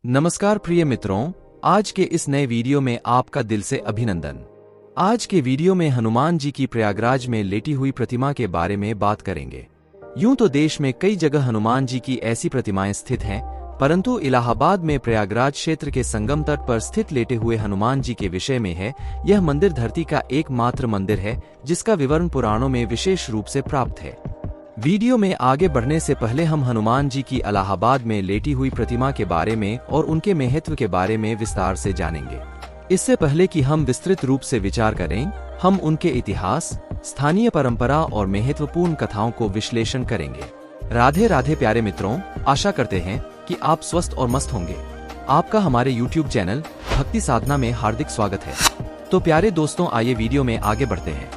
नमस्कार प्रिय मित्रों, आज के इस नए वीडियो में आपका दिल से अभिनंदन। आज के वीडियो में हनुमान जी की प्रयागराज में लेटी हुई प्रतिमा के बारे में बात करेंगे। यूं तो देश में कई जगह हनुमान जी की ऐसी प्रतिमाएं स्थित हैं, परंतु इलाहाबाद में प्रयागराज क्षेत्र के संगम तट पर स्थित लेटे हुए हनुमान जी के विषय में है। यह मंदिर धरती का एकमात्र मंदिर है जिसका विवरण पुराणों में विशेष रूप से प्राप्त है। वीडियो में आगे बढ़ने से पहले हम हनुमान जी की इलाहाबाद में लेटी हुई प्रतिमा के बारे में और उनके महत्व के बारे में विस्तार से जानेंगे। इससे पहले कि हम विस्तृत रूप से विचार करें, हम उनके इतिहास, स्थानीय परंपरा और महत्वपूर्ण कथाओं को विश्लेषण करेंगे। राधे राधे प्यारे मित्रों, आशा करते हैं कि आप स्वस्थ और मस्त होंगे। आपका हमारे YouTube चैनल भक्ति साधना में हार्दिक स्वागत है। तो प्यारे दोस्तों, आइए वीडियो में आगे बढ़ते हैं।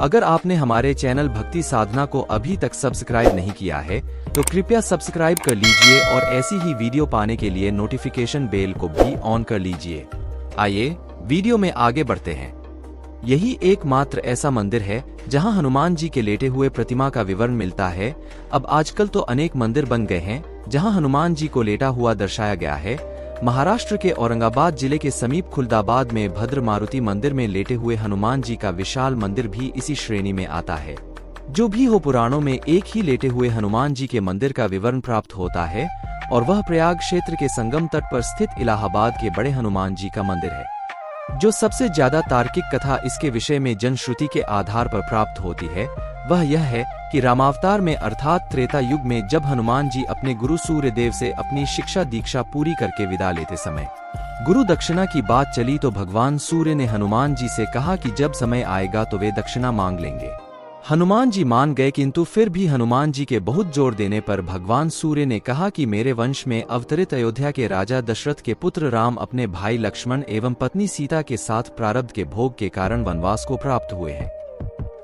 अगर आपने हमारे चैनल भक्ति साधना को अभी तक सब्सक्राइब नहीं किया है तो कृपया सब्सक्राइब कर लीजिए और ऐसी ही वीडियो पाने के लिए नोटिफिकेशन बेल को भी ऑन कर लीजिए। आइए वीडियो में आगे बढ़ते हैं। यही एकमात्र ऐसा मंदिर है जहां हनुमान जी के लेटे हुए प्रतिमा का विवरण मिलता है। अब आजकल तो अनेक मंदिर बन गए हैं जहां हनुमान जी को लेटा हुआ दर्शाया गया है। महाराष्ट्र के औरंगाबाद जिले के समीप खुलदाबाद में भद्र मारुति मंदिर में लेटे हुए हनुमान जी का विशाल मंदिर भी इसी श्रेणी में आता है। जो भी हो, पुराणों में एक ही लेटे हुए हनुमान जी के मंदिर का विवरण प्राप्त होता है और वह प्रयाग क्षेत्र के संगम तट पर स्थित इलाहाबाद के बड़े हनुमान जी का मंदिर है। जो सबसे ज्यादा तार्किक कथा इसके विषय में जनश्रुति के आधार पर प्राप्त होती है वह यह है कि रामावतार में अर्थात त्रेता युग में जब हनुमान जी अपने गुरु सूर्यदेव से अपनी शिक्षा दीक्षा पूरी करके विदा लेते समय गुरु दक्षिणा की बात चली तो भगवान सूर्य ने हनुमान जी से कहा कि जब समय आएगा तो वे दक्षिणा मांग लेंगे। हनुमान जी मान गए, किंतु फिर भी हनुमान जी के बहुत जोर देने पर भगवान सूर्य ने कहा कि मेरे वंश में अवतरित अयोध्या के राजा दशरथ के पुत्र राम अपने भाई लक्ष्मण एवं पत्नी सीता के साथ प्रारब्ध के भोग के कारण वनवास को प्राप्त हुए हैं।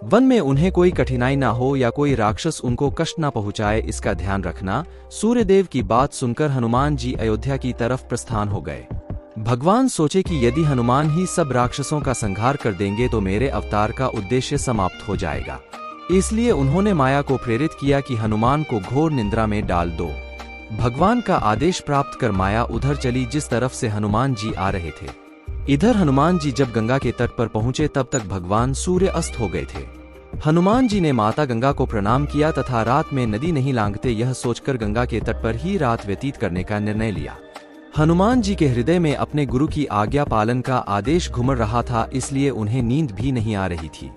वन में उन्हें कोई कठिनाई ना हो या कोई राक्षस उनको कष्ट ना पहुंचाए, इसका ध्यान रखना। सूर्यदेव की बात सुनकर हनुमान जी अयोध्या की तरफ प्रस्थान हो गए। भगवान सोचे कि यदि हनुमान ही सब राक्षसों का संहार कर देंगे तो मेरे अवतार का उद्देश्य समाप्त हो जाएगा। इसलिए उन्होंने माया को प्रेरित किया कि हनुमान को घोर निद्रा में डाल दो। भगवान का आदेश प्राप्त कर माया उधर चली जिस तरफ से हनुमान जी आ रहे थे। इधर हनुमान जी जब गंगा के तट पर पहुंचे तब तक भगवान सूर्य अस्त हो गए थे। हनुमान जी ने माता गंगा को प्रणाम किया तथा रात में नदी नहीं लांघते यह सोचकर गंगा के तट पर ही रात व्यतीत करने का निर्णय लिया। हनुमान जी के हृदय में अपने गुरु की आज्ञा पालन का आदेश घुमड़ रहा था, इसलिए उन्हें नींद भी नहीं आ रही थी।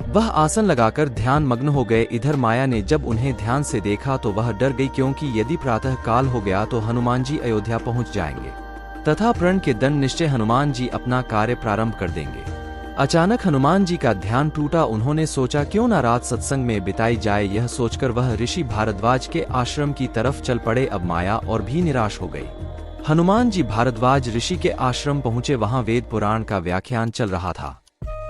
वह आसन लगाकर ध्यान मग्न हो गए। इधर माया ने जब उन्हें ध्यान से देखा तो वह डर गई, क्योंकि यदि प्रातः काल हो गया तो हनुमान जी अयोध्या पहुंच जाएंगे तथा प्रण के दंड निश्चय हनुमान जी अपना कार्य प्रारंभ कर देंगे। अचानक हनुमान जी का ध्यान टूटा। उन्होंने सोचा क्यों न रात सत्संग में बिताई जाए। यह सोचकर वह ऋषि भारद्वाज के आश्रम की तरफ चल पड़े। अब माया और भी निराश हो गई। हनुमान जी भारद्वाज ऋषि के आश्रम पहुंचे। वहां वेद पुराण का व्याख्यान चल रहा था।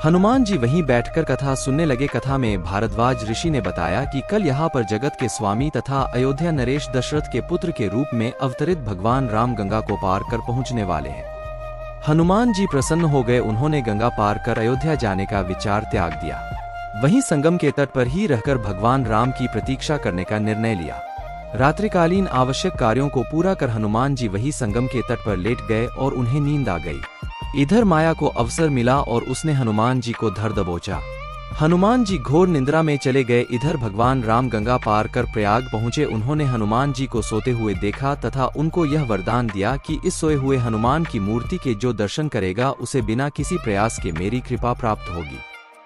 हनुमान जी वहीं बैठकर कथा सुनने लगे। कथा में भारद्वाज ऋषि ने बताया कि कल यहाँ पर जगत के स्वामी तथा अयोध्या नरेश दशरथ के पुत्र के रूप में अवतरित भगवान राम गंगा को पार कर पहुँचने वाले हैं। हनुमान जी प्रसन्न हो गए। उन्होंने गंगा पार कर अयोध्या जाने का विचार त्याग दिया। वहीं संगम के तट पर ही रहकर भगवान राम की प्रतीक्षा करने का निर्णय लिया। रात्रिकालीन आवश्यक कार्यों को पूरा कर हनुमान जी वही संगम के तट पर लेट गए और उन्हें नींद आ गई। इधर माया को अवसर मिला और उसने हनुमान जी को धर दबोचा। हनुमान जी घोर निद्रा में चले गए। इधर भगवान राम गंगा पार कर प्रयाग पहुंचे। उन्होंने हनुमान जी को सोते हुए देखा तथा उनको यह वरदान दिया कि इस सोए हुए हनुमान की मूर्ति के जो दर्शन करेगा उसे बिना किसी प्रयास के मेरी कृपा प्राप्त होगी।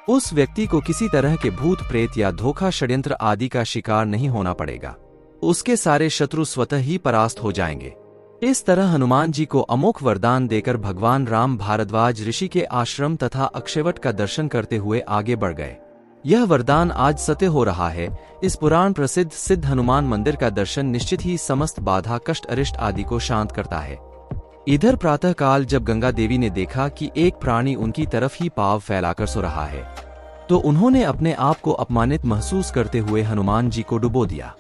उस व्यक्ति को किसी तरह के भूत प्रेत या धोखा षड्यंत्र आदि का शिकार नहीं होना पड़ेगा। उसके सारे शत्रु स्वतः ही परास्त हो जाएंगे। इस तरह हनुमान जी को अमोघ वरदान देकर भगवान राम भारद्वाज ऋषि के आश्रम तथा अक्षयवट का दर्शन करते हुए आगे बढ़ गए। यह वरदान आज सत्य हो रहा है। इस पुराण प्रसिद्ध सिद्ध हनुमान मंदिर का दर्शन निश्चित ही समस्त बाधा कष्ट अरिष्ट आदि को शांत करता है। इधर प्रातः काल जब गंगा देवी ने देखा कि एक प्राणी उनकी तरफ ही पांव फैलाकर सो रहा है तो उन्होंने अपने आप को अपमानित महसूस करते हुए हनुमान जी को डुबो दिया।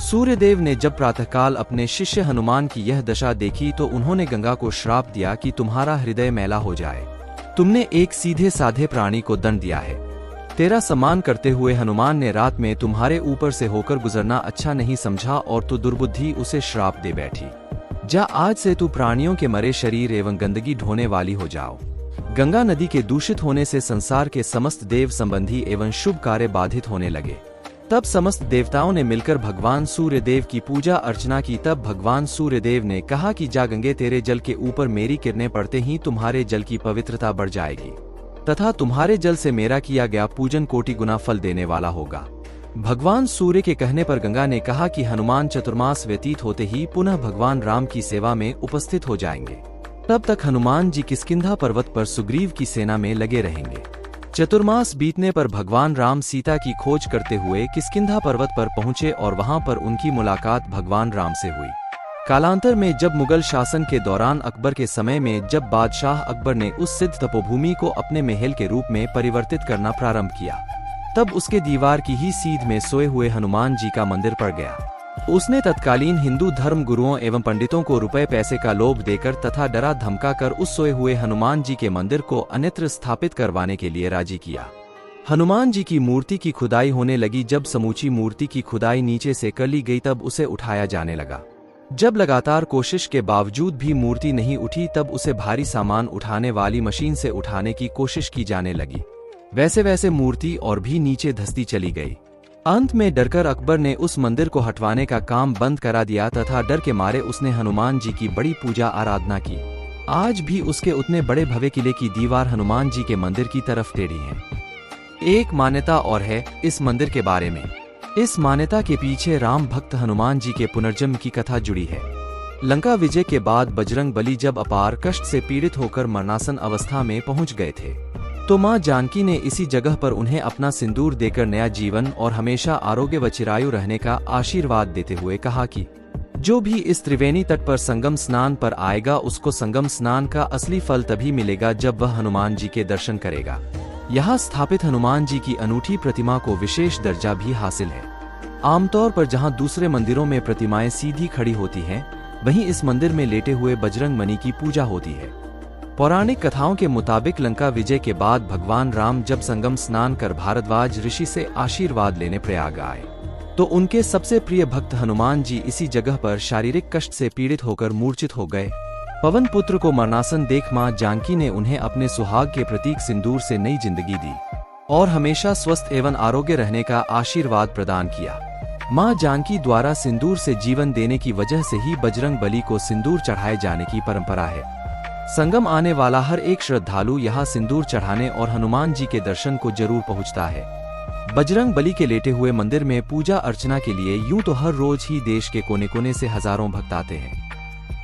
सूर्यदेव ने जब प्रातःकाल अपने शिष्य हनुमान की यह दशा देखी तो उन्होंने गंगा को श्राप दिया कि तुम्हारा हृदय मैला हो जाए। तुमने एक सीधे साधे प्राणी को दंड दिया है। तेरा सम्मान करते हुए हनुमान ने रात में तुम्हारे ऊपर से होकर गुजरना अच्छा नहीं समझा और तू दुर्बुद्धि उसे श्राप दे बैठी। जा आज से तू प्राणियों के मरे शरीर एवं गंदगी ढोने वाली हो जाओ। गंगा नदी के दूषित होने से संसार के समस्त देव संबंधी एवं शुभ कार्य बाधित होने लगे। तब समस्त देवताओं ने मिलकर भगवान सूर्य देव की पूजा अर्चना की। तब भगवान सूर्य देव ने कहा कि जा गंगे, तेरे जल के ऊपर मेरी किरणें पड़ते ही तुम्हारे जल की पवित्रता बढ़ जाएगी तथा तुम्हारे जल से मेरा किया गया पूजन कोटि गुना फल देने वाला होगा। भगवान सूर्य के कहने पर गंगा ने कहा कि हनुमान चतुर्मास व्यतीत होते ही पुनः भगवान राम की सेवा में उपस्थित हो जाएंगे। तब तक हनुमान जी किष्किंधा पर्वत पर सुग्रीव की सेना में लगे रहेंगे। चतुर्मास बीतने पर भगवान राम सीता की खोज करते हुए किष्किंधा पर्वत पर पहुंचे और वहां पर उनकी मुलाकात भगवान राम से हुई। कालांतर में जब मुगल शासन के दौरान अकबर के समय में जब बादशाह अकबर ने उस सिद्ध तपोभूमि को अपने महल के रूप में परिवर्तित करना प्रारंभ किया, तब उसके दीवार की ही सीध में सोए हुए हनुमान जी का मंदिर पड़ गया। उसने तत्कालीन हिंदू धर्म गुरुओं एवं पंडितों को रुपए पैसे का लोभ देकर तथा डरा धमका कर उस सोए हुए हनुमान जी के मंदिर को अन्यत्र स्थापित करवाने के लिए राजी किया। हनुमान जी की मूर्ति की खुदाई होने लगी। जब समूची मूर्ति की खुदाई नीचे से कर ली गई तब उसे उठाया जाने लगा। जब लगातार कोशिश के बावजूद भी मूर्ति नहीं उठी तब उसे भारी सामान उठाने वाली मशीन से उठाने की कोशिश की जाने लगी। वैसे वैसे मूर्ति और भी नीचे धंसती चली गई। अंत में डरकर अकबर ने उस मंदिर को हटवाने का काम बंद करा दिया तथा डर के मारे उसने हनुमान जी की बड़ी पूजा आराधना की। आज भी उसके उतने बड़े भव्य किले की दीवार हनुमान जी के मंदिर की तरफ टेढ़ी है। एक मान्यता और है इस मंदिर के बारे में। इस मान्यता के पीछे राम भक्त हनुमान जी के पुनर्जन्म की कथा जुड़ी है। लंका विजय के बाद बजरंग बली जब अपार कष्ट से पीड़ित होकर मरणासन अवस्था में पहुंच गए थे, तो मां जानकी ने इसी जगह पर उन्हें अपना सिंदूर देकर नया जीवन और हमेशा आरोग्य व चिरायु रहने का आशीर्वाद देते हुए कहा कि जो भी इस त्रिवेणी तट पर संगम स्नान पर आएगा उसको संगम स्नान का असली फल तभी मिलेगा जब वह हनुमान जी के दर्शन करेगा। यहाँ स्थापित हनुमान जी की अनूठी प्रतिमा को विशेष दर्जा भी हासिल है। आमतौर पर जहाँ दूसरे मंदिरों में प्रतिमाएं सीधी खड़ी होती हैं, वहीं इस मंदिर में लेटे हुए बजरंग बली की पूजा होती है। पौराणिक कथाओं के मुताबिक लंका विजय के बाद भगवान राम जब संगम स्नान कर भारद्वाज ऋषि से आशीर्वाद लेने प्रयाग आए, तो उनके सबसे प्रिय भक्त हनुमान जी इसी जगह पर शारीरिक कष्ट से पीड़ित होकर मूर्छित हो गए। पवन पुत्र को मरणासन देख मां जानकी ने उन्हें अपने सुहाग के प्रतीक सिंदूर से नई जिंदगी दी और हमेशा स्वस्थ एवं आरोग्य रहने का आशीर्वाद प्रदान किया। मां जानकी द्वारा सिंदूर से जीवन देने की वजह से ही बजरंग बली को सिंदूर चढ़ाए जाने की परंपरा है। संगम आने वाला हर एक श्रद्धालु यहाँ सिंदूर चढ़ाने और हनुमान जी के दर्शन को जरूर पहुँचता है। बजरंग बली के लेटे हुए मंदिर में पूजा अर्चना के लिए यूं तो हर रोज ही देश के कोने कोने से हजारों भक्त आते हैं।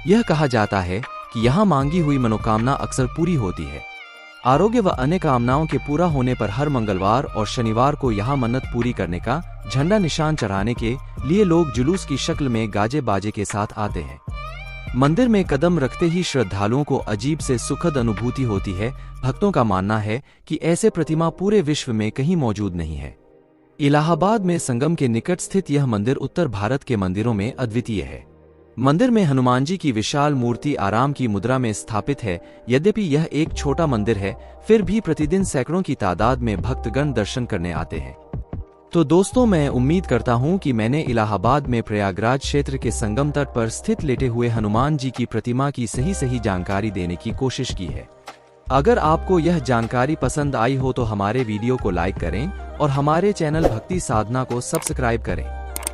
यह कहा जाता है कि यहाँ मांगी हुई मनोकामना अक्सर पूरी होती है। आरोग्य व अन्य कामनाओं के पूरा होने पर हर मंगलवार और शनिवार को यहाँ मन्नत पूरी करने का झंडा निशान चढ़ाने के लिए लोग जुलूस की शक्ल में गाजे बाजे के साथ आते हैं। मंदिर में कदम रखते ही श्रद्धालुओं को अजीब से सुखद अनुभूति होती है। भक्तों का मानना है कि ऐसे प्रतिमा पूरे विश्व में कहीं मौजूद नहीं है। इलाहाबाद में संगम के निकट स्थित यह मंदिर उत्तर भारत के मंदिरों में अद्वितीय है। मंदिर में हनुमान जी की विशाल मूर्ति आराम की मुद्रा में स्थापित है। यद्यपि यह एक छोटा मंदिर है, फिर भी प्रतिदिन सैकड़ों की तादाद में भक्तगण दर्शन करने आते हैं। तो दोस्तों, मैं उम्मीद करता हूं कि मैंने इलाहाबाद में प्रयागराज क्षेत्र के संगम तट पर स्थित लेटे हुए हनुमान जी की प्रतिमा की सही जानकारी देने की कोशिश की है। अगर आपको यह जानकारी पसंद आई हो तो हमारे वीडियो को लाइक करें और हमारे चैनल भक्ति साधना को सब्सक्राइब करें।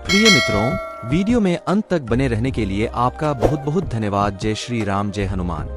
प्रिय मित्रों, वीडियो में अंत तक बने रहने के लिए आपका बहुत बहुत धन्यवाद। जय श्री राम, जय हनुमान।